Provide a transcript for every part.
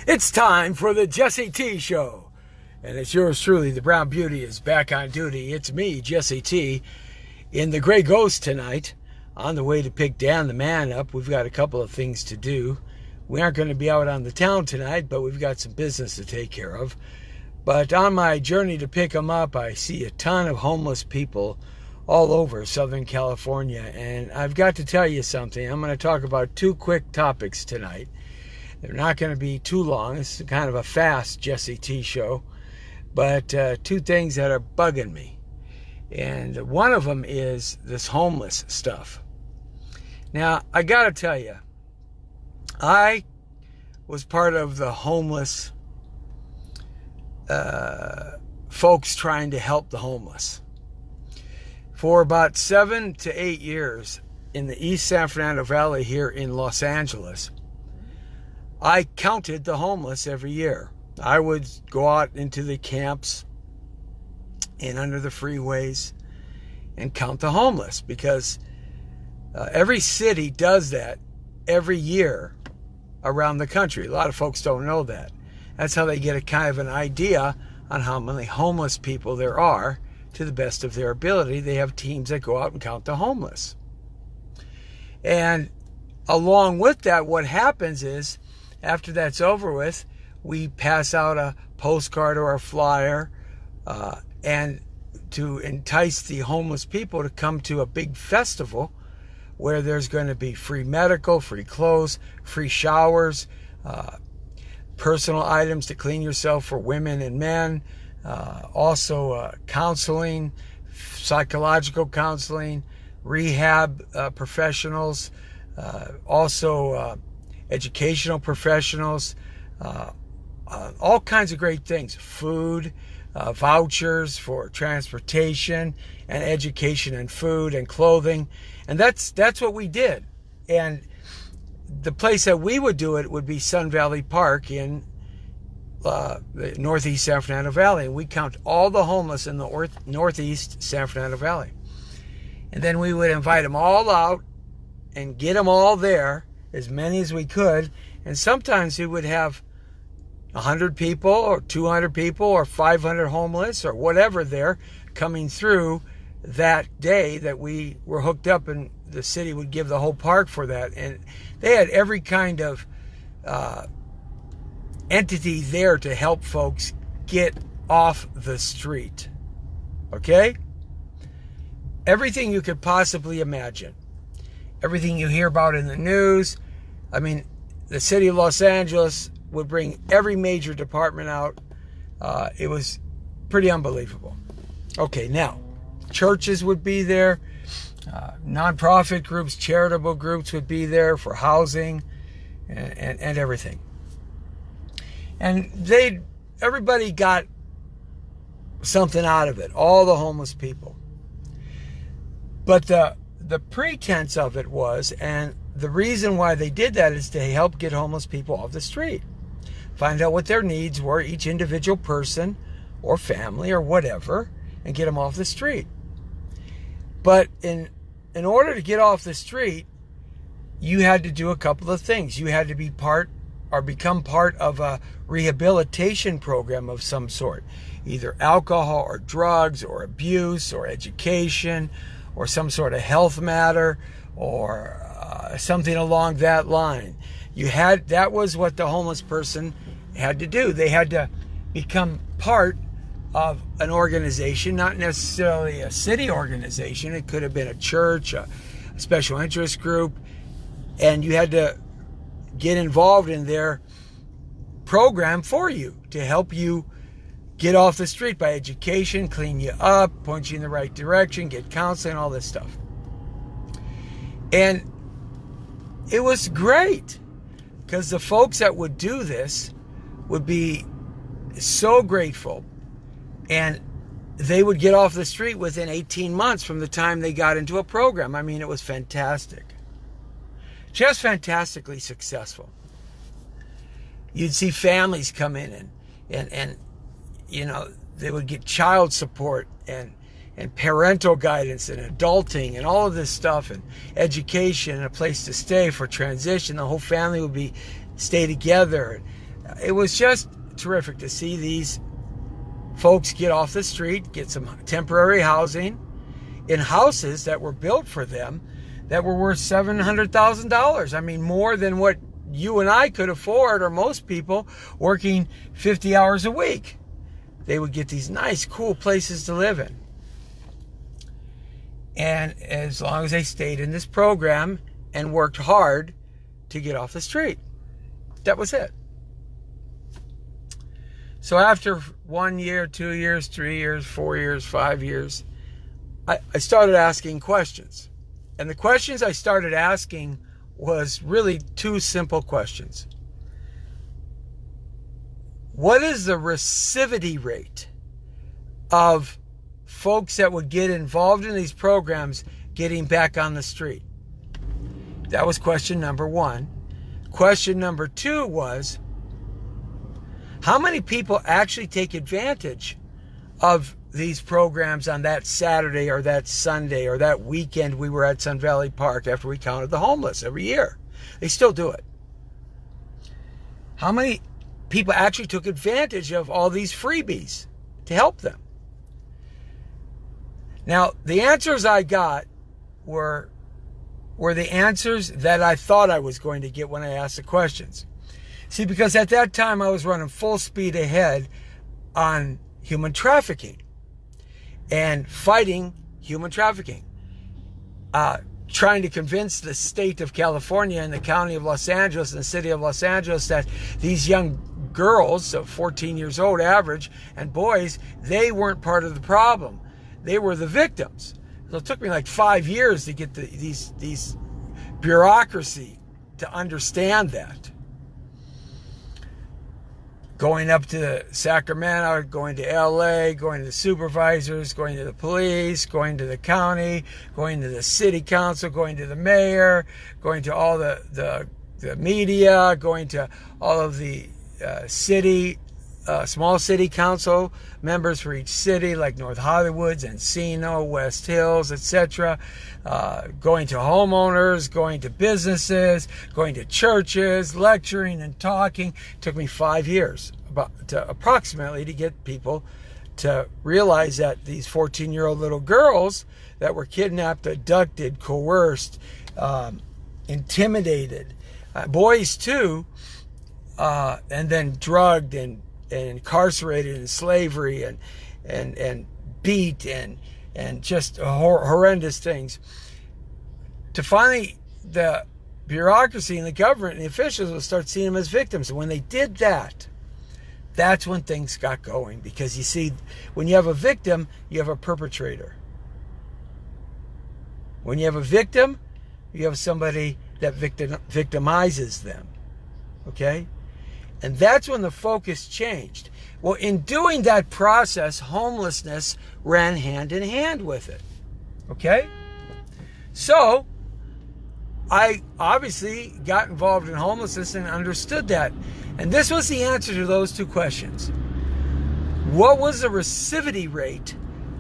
It's time for the Jesse T Show. And it's yours truly, the Brown Beauty, is back on duty. It's me, Jesse T, in the Gray Ghost tonight, on the way to pick Dan the man up. We've got a couple of things to do. We aren't going to be out on the town tonight, but we've got some business to take care of. But on my journey to pick him up, I see a ton of homeless people all over Southern California. And I've got to tell you something. I'm going to talk about two quick topics tonight. They're not going to be too long. It's kind of a fast Jesse T show. But two things that are bugging me. And one of them is this homeless stuff. Now, I got to tell you, I was part of the homeless folks trying to help the homeless. For about 7 to 8 years in the East San Fernando Valley here in Los Angeles, I counted the homeless every year. I would go out into the camps and under the freeways and count the homeless because every city does that every year around the country. A lot of folks don't know that. That's how they get a kind of an idea on how many homeless people there are to the best of their ability. They have teams that go out and count the homeless. And along with that, what happens is, after that's over with, we pass out a postcard or a flyer and to entice the homeless people to come to a big festival where there's going to be free medical, free clothes, free showers, personal items to clean yourself for women and men, also counseling, psychological counseling, rehab professionals, also educational professionals, all kinds of great things, food, vouchers for transportation and education and food and clothing. And that's what we did. And the place that we would do it would be Sun Valley Park in the Northeast San Fernando Valley. And we count all the homeless in the Northeast San Fernando Valley. And then we would invite them all out and get them all there, as many as we could. And sometimes we would have 100 people or 200 people or 500 homeless or whatever there coming through that day that we were hooked up, and the city would give the whole park for that. And they had every kind of entity there to help folks get off the street. Okay? Everything you could possibly imagine. Everything you hear about in the news. I mean, the city of Los Angeles would bring every major department out. It was pretty unbelievable. Okay, now, churches would be there. Nonprofit groups, charitable groups would be there for housing and everything. And everybody got something out of it, all the homeless people. But the pretense of it was, and the reason why they did that, is to help get homeless people off the street. Find out what their needs were, each individual person or family or whatever, and get them off the street. But in order to get off the street, you had to do a couple of things. You had to be part or become part of a rehabilitation program of some sort, either alcohol or drugs or abuse or education or some sort of health matter or something along that line. That was what the homeless person had to do. They had to become part of an organization, not necessarily a city organization. It could have been a church, a special interest group, and you had to get involved in their program for you to help you get off the street by education, clean you up, point you in the right direction, get counseling, all this stuff. And it was great because the folks that would do this would be so grateful, and they would get off the street within 18 months from the time they got into a program. I mean, it was fantastic. Just fantastically successful. You'd see families come in and you know, they would get child support and parental guidance and adulting and all of this stuff, and education and a place to stay for transition. The whole family would stay together. It was just terrific to see these folks get off the street, get some temporary housing in houses that were built for them that were worth $700,000. I mean, more than what you and I could afford, or most people working 50 hours a week. They would get these nice, cool places to live in. And as long as they stayed in this program and worked hard to get off the street. That was it. So after 1 year, 2 years, 3 years, 4 years, 5 years, I started asking questions. And the questions I started asking was really two simple questions. What is the recidivity rate of folks that would get involved in these programs getting back on the street? That was question number one. Question number two was, how many people actually take advantage of these programs on that Saturday or that Sunday or that weekend we were at Sun Valley Park after we counted the homeless every year? They still do it. How many people actually took advantage of all these freebies to help them? Now, the answers I got were the answers that I thought I was going to get when I asked the questions. See, because at that time I was running full speed ahead on human trafficking and fighting human trafficking. Trying to convince the state of California and the county of Los Angeles and the city of Los Angeles that these young girls, so 14 years old average, and boys, they weren't part of the problem. They were the victims. So it took me like 5 years to get these bureaucracy to understand that. Going up to Sacramento, going to LA, going to the supervisors, going to the police, going to the county, going to the city council, going to the mayor, going to all the media, going to all of the small city council members for each city, like North Hollywood, Encino, West Hills, etc. Going to homeowners, going to businesses, going to churches, lecturing and talking. It took me 5 years approximately to get people to realize that these 14-year-old little girls that were kidnapped, abducted, coerced, intimidated, boys too, and then drugged and incarcerated in slavery and beat and just horrendous things. To finally, the bureaucracy and the government and the officials will start seeing them as victims. And when they did that, that's when things got going. Because you see, when you have a victim, you have a perpetrator. When you have a victim, you have somebody that victimizes them. Okay? And that's when the focus changed. Well, in doing that process, homelessness ran hand in hand with it. Okay? So, I obviously got involved in homelessness and understood that. And this was the answer to those two questions. What was the recidivity rate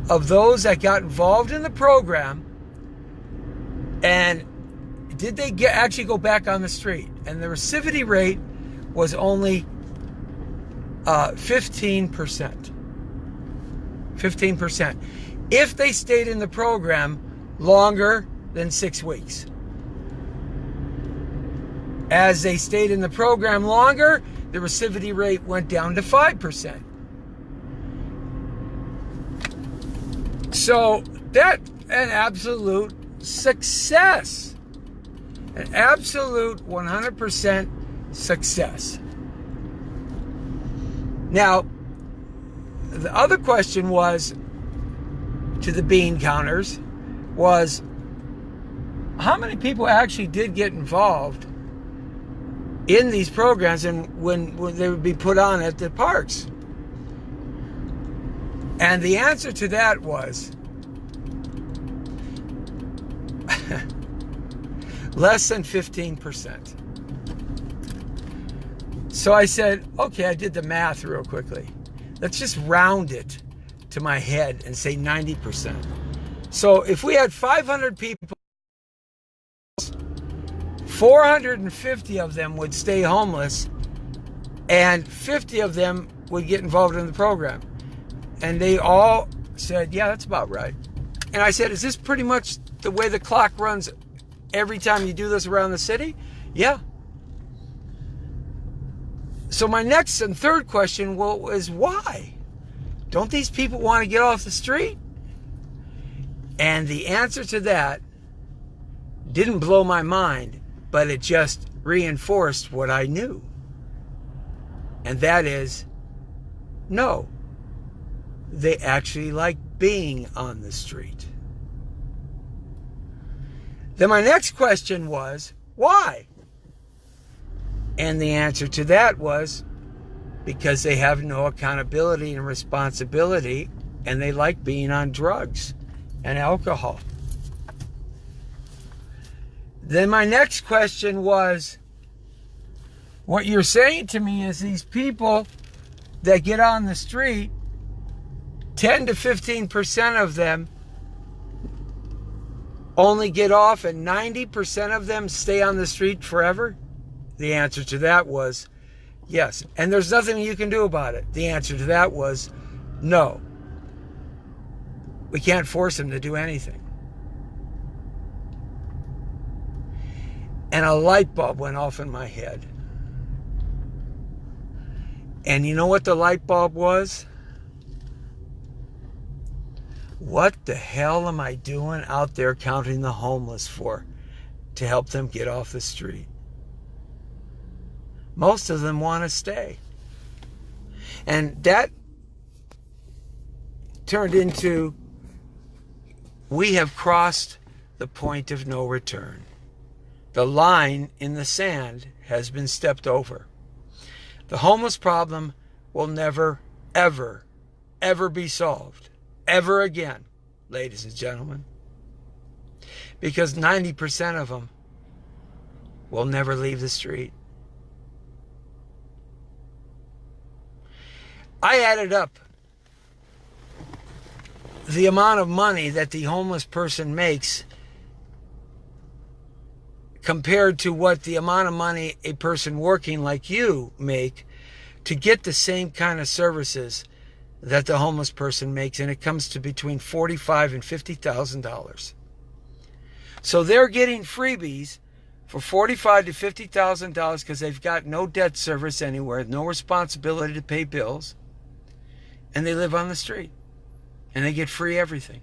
of those that got involved in the program, and did they actually go back on the street? And the recidivity rate was only 15%. 15%. If they stayed in the program longer than 6 weeks. As they stayed in the program longer, the recidivity rate went down to 5%. So that's an absolute success. An absolute 100% success. Now, the other question was, to the bean counters, was how many people actually did get involved in these programs and when they would be put on at the parks? And the answer to that was less than 15%. So I said, okay, I did the math real quickly. Let's just round it to my head and say 90%. So if we had 500 people, 450 of them would stay homeless And 50 of them would get involved in the program. And they all said, yeah, that's about right. And I said, is this pretty much the way the clock runs every time you do this around the city? Yeah. So my next and third question is why? Don't these people want to get off the street? And the answer to that didn't blow my mind, but it just reinforced what I knew. And that is, no, they actually like being on the street. Then my next question was, why? And the answer to that was, because they have no accountability and responsibility, and they like being on drugs and alcohol. Then my next question was, what you're saying to me is these people that get on the street, 10 to 15% of them only get off and 90% of them stay on the street forever? The answer to that was yes. And there's nothing you can do about it. The answer to that was no. We can't force them to do anything. And a light bulb went off in my head. And you know what the light bulb was? What the hell am I doing out there counting the homeless for to help them get off the street? Most of them want to stay. And that turned into, we have crossed the point of no return. The line in the sand has been stepped over. The homeless problem will never, ever, ever be solved. Ever again, ladies and gentlemen. Because 90% of them will never leave the street. I added up the amount of money that the homeless person makes compared to what the amount of money a person working like you make to get the same kind of services that the homeless person makes, and it comes to between $45,000 and $50,000. So they're getting freebies for $45,000 to $50,000 because they've got no debt service anywhere, no responsibility to pay bills, and they live on the street, and they get free everything.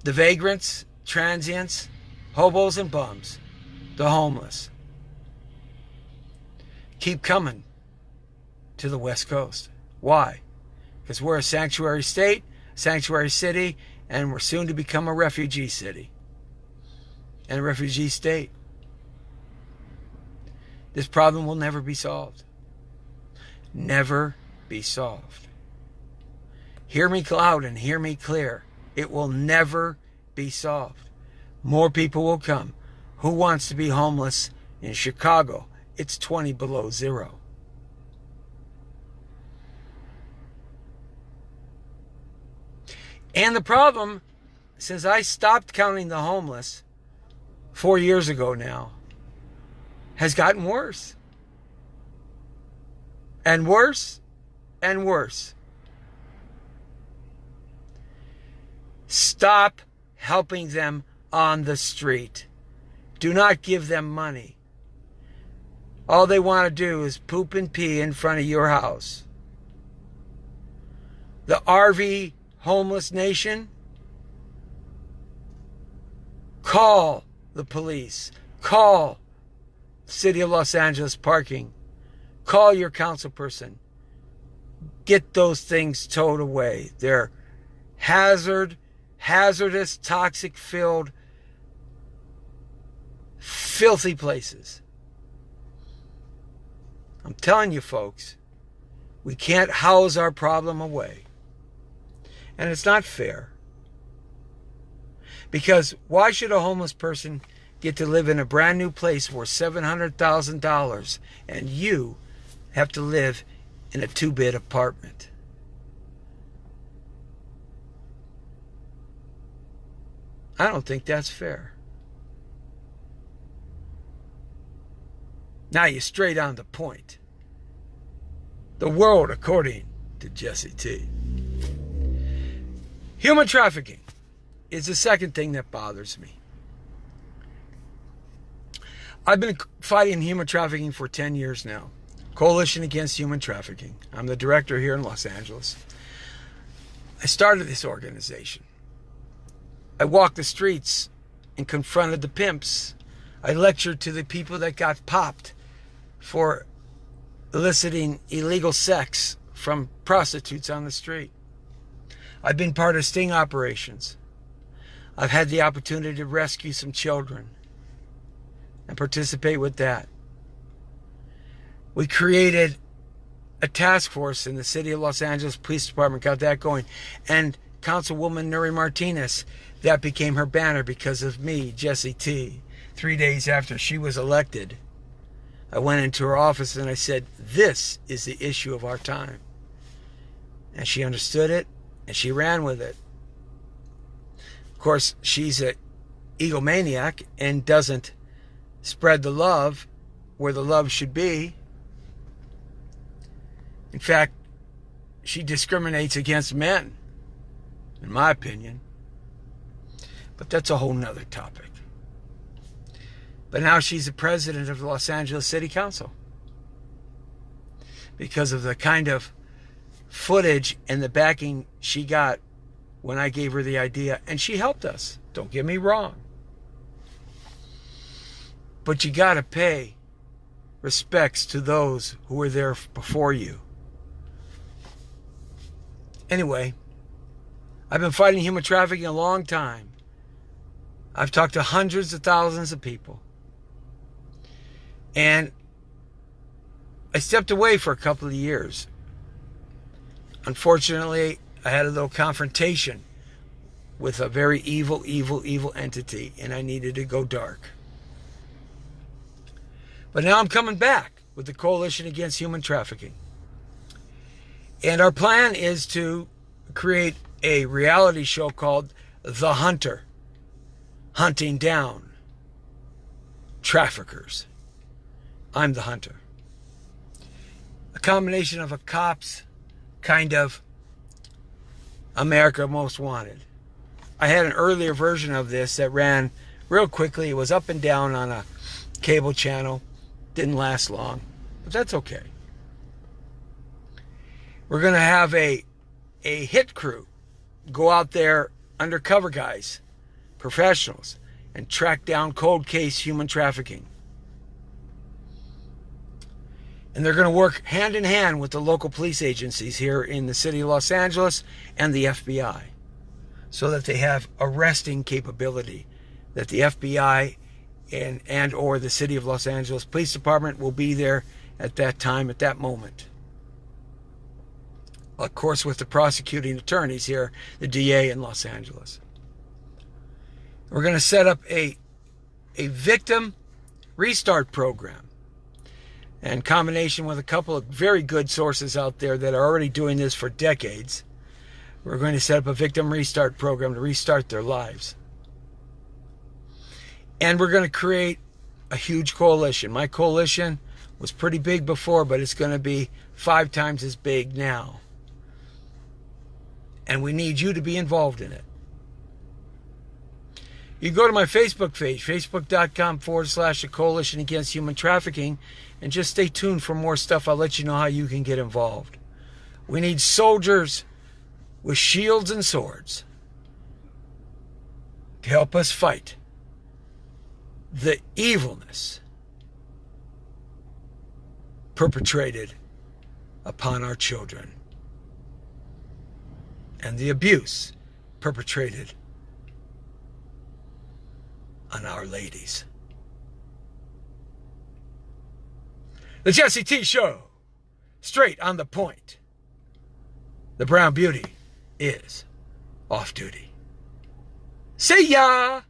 The vagrants, transients, hobos and bums, the homeless, keep coming to the West Coast. Why? Because we're a sanctuary state, sanctuary city, and we're soon to become a refugee city and a refugee state. This problem will never be solved. Never be solved. Hear me loud and hear me clear. It will never be solved. More people will come. Who wants to be homeless in Chicago? It's 20 below zero. And the problem, since I stopped counting the homeless 4 years ago now, has gotten worse. And worse and worse. Stop helping them on the street. Do not give them money. All they want to do is poop and pee in front of your house. The RV homeless nation, call the police. Call City of Los Angeles Parking. Call your council person. Get those things towed away. They're hazardous, toxic-filled, filthy places. I'm telling you, folks, we can't house our problem away. And it's not fair. Because why should a homeless person get to live in a brand new place worth $700,000 and you have to live in a 2-bed apartment? I don't think that's fair. Now you're straight on the point. The world according to Jesse T. Human trafficking is the second thing that bothers me. I've been fighting human trafficking for 10 years now. Coalition Against Human Trafficking. I'm the director here in Los Angeles. I started this organization. I walked the streets and confronted the pimps. I lectured to the people that got popped for eliciting illegal sex from prostitutes on the street. I've been part of sting operations. I've had the opportunity to rescue some children and participate with that. We created a task force in the city of Los Angeles Police Department, got that going. And Councilwoman Nuri Martinez, that became her banner because of me, Jesse T. 3 days after she was elected, I went into her office and I said, this is the issue of our time. And she understood it and she ran with it. Of course, she's an egomaniac and doesn't spread the love where the love should be. In fact, she discriminates against men, in my opinion. But that's a whole nother topic. But now she's the president of the Los Angeles City Council because of the kind of footage and the backing she got when I gave her the idea. And she helped us, don't get me wrong. But you got to pay respects to those who were there before you. Anyway, I've been fighting human trafficking a long time. I've talked to hundreds of thousands of people. And I stepped away for a couple of years. Unfortunately, I had a little confrontation with a very evil entity, and I needed to go dark. But now I'm coming back with the Coalition Against Human Trafficking. And our plan is to create a reality show called The Hunter, hunting down traffickers. I'm the hunter. A combination of a cop's kind of America Most Wanted. I had an earlier version of this that ran real quickly. It was up and down on a cable channel. Didn't last long, but that's okay. We're going to have a hit crew go out there, undercover guys, professionals, and track down cold case human trafficking. And they're going to work hand in hand with the local police agencies here in the city of Los Angeles and the FBI so that they have arresting capability, that the FBI and or the city of Los Angeles Police Department will be there at that time, at that moment. Of course, with the prosecuting attorneys here, the DA in Los Angeles. We're going to set up a victim restart program in combination with a couple of very good sources out there that are already doing this for decades. We're going to set up a victim restart program to restart their lives. And we're going to create a huge coalition. My coalition was pretty big before, but it's going to be 5 times as big now. And we need you to be involved in it. You go to my Facebook page, facebook.com/the Coalition Against Human Trafficking, and just stay tuned for more stuff. I'll let you know how you can get involved. We need soldiers with shields and swords to help us fight the evilness perpetrated upon our children and the abuse perpetrated on our ladies. The Jesse T Show, straight on the point. The Brown Beauty is off duty. See ya!